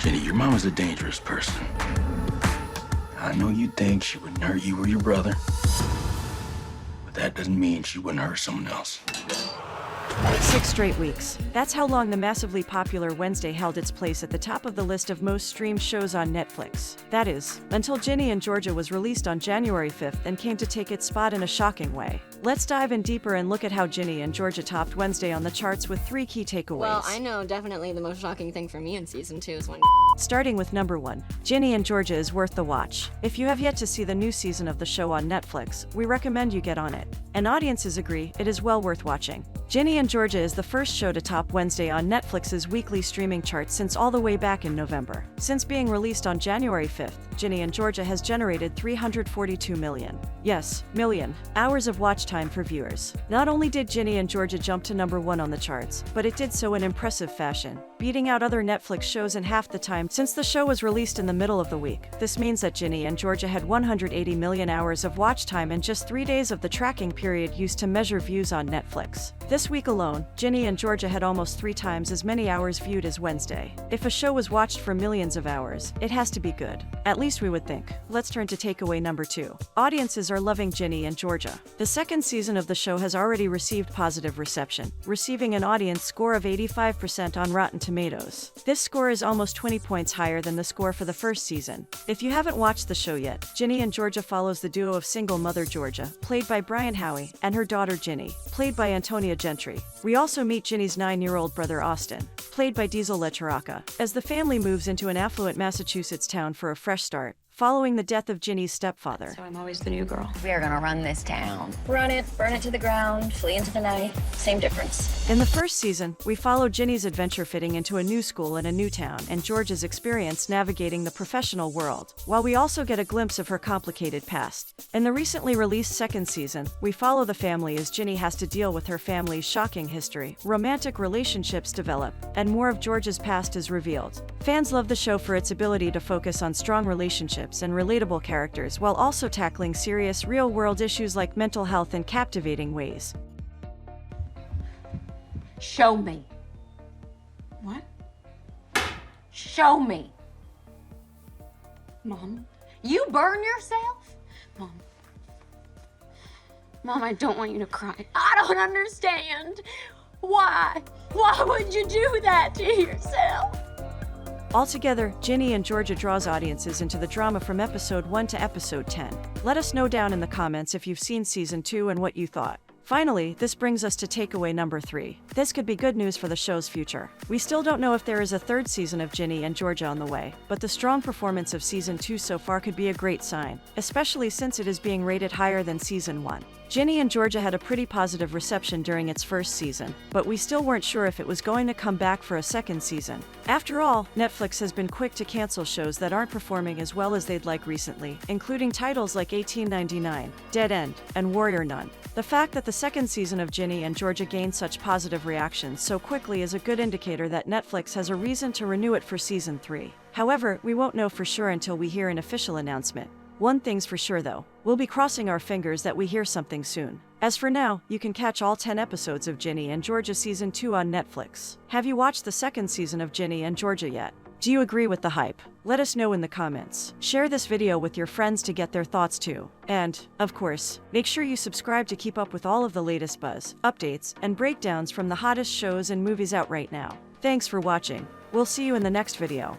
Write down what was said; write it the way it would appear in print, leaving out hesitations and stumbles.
Ginny, your mom is a dangerous person. I know you think she wouldn't hurt you or your brother, but that doesn't mean she wouldn't hurt someone else. 6 straight weeks. That's how long the massively popular Wednesday held its place at the top of the list of most streamed shows on Netflix. That is, until Ginny and Georgia was released on January 5th and came to take its spot in a shocking way. Let's dive in deeper and look at how Ginny and Georgia topped Wednesday on the charts with 3 key takeaways. Well, I know definitely the most shocking thing for me in season 2 is when Starting with number 1, Ginny and Georgia is worth the watch. If you have yet to see the new season of the show on Netflix, we recommend you get on it. And audiences agree, it is well worth watching. Ginny and Georgia is the first show to top Wednesday on Netflix's weekly streaming chart since all the way back in November. Since being released on January 5th, Ginny and Georgia has generated 342 million. Yes, million hours of watch time for viewers. Not only did Ginny and Georgia jump to number 1 on the charts, but it did so in impressive fashion, beating out other Netflix shows in half the time since the show was released in the middle of the week. This means that Ginny and Georgia had 180 million hours of watch time in just 3 days of the tracking period used to measure views on Netflix. This week alone, Ginny and Georgia had almost 3 times as many hours viewed as Wednesday. If a show was watched for millions of hours, it has to be good. At least we would think. Let's turn to takeaway number 2. Audiences are loving Ginny and Georgia. The second season of the show has already received positive reception, receiving an audience score of 85% on Rotten Tomatoes. This score is almost 20 points higher than the score for the first season. If you haven't watched the show yet, Ginny and Georgia follows the duo of single mother Georgia, played by Brian Howie, and her daughter Ginny, played by Antonia Gentry. We also meet Ginny's 9-year-old brother Austin, played by Diesel LaCharaca, as the family moves into an affluent Massachusetts town for a fresh start, following the death of Ginny's stepfather. So I'm always the new girl. We are gonna run this town. Run it, burn it to the ground, flee into the night. Same difference. In the first season, we follow Ginny's adventure fitting into a new school in a new town and Georgia's experience navigating the professional world, while we also get a glimpse of her complicated past. In the recently released second season, we follow the family as Ginny has to deal with her family's shocking history, romantic relationships develop, and more of Georgia's past is revealed. Fans love the show for its ability to focus on strong relationships and relatable characters while also tackling serious real-world issues like mental health in captivating ways. Show me. What? Show me. Mom? You burn yourself? Mom. Mom, I don't want you to cry. I don't understand. Why? Why would you do that to yourself? Altogether, Ginny and Georgia draws audiences into the drama from episode 1 to episode 10. Let us know down in the comments if you've seen season 2 and what you thought. Finally, this brings us to takeaway number 3. This could be good news for the show's future. We still don't know if there is a third season of Ginny and Georgia on the way, but the strong performance of season 2 so far could be a great sign, especially since it is being rated higher than season 1. Ginny and Georgia had a pretty positive reception during its first season, but we still weren't sure if it was going to come back for a second season. After all, Netflix has been quick to cancel shows that aren't performing as well as they'd like recently, including titles like 1899, Dead End, and Warrior Nun. The fact that the second season of Ginny and Georgia gained such positive reactions so quickly is a good indicator that Netflix has a reason to renew it for season 3. However, we won't know for sure until we hear an official announcement. One thing's for sure though, we'll be crossing our fingers that we hear something soon. As for now, you can catch all 10 episodes of Ginny and Georgia season 2 on Netflix. Have you watched the second season of Ginny and Georgia yet? Do you agree with the hype? Let us know in the comments. Share this video with your friends to get their thoughts too. And, of course, make sure you subscribe to keep up with all of the latest buzz, updates, and breakdowns from the hottest shows and movies out right now. Thanks for watching. We'll see you in the next video.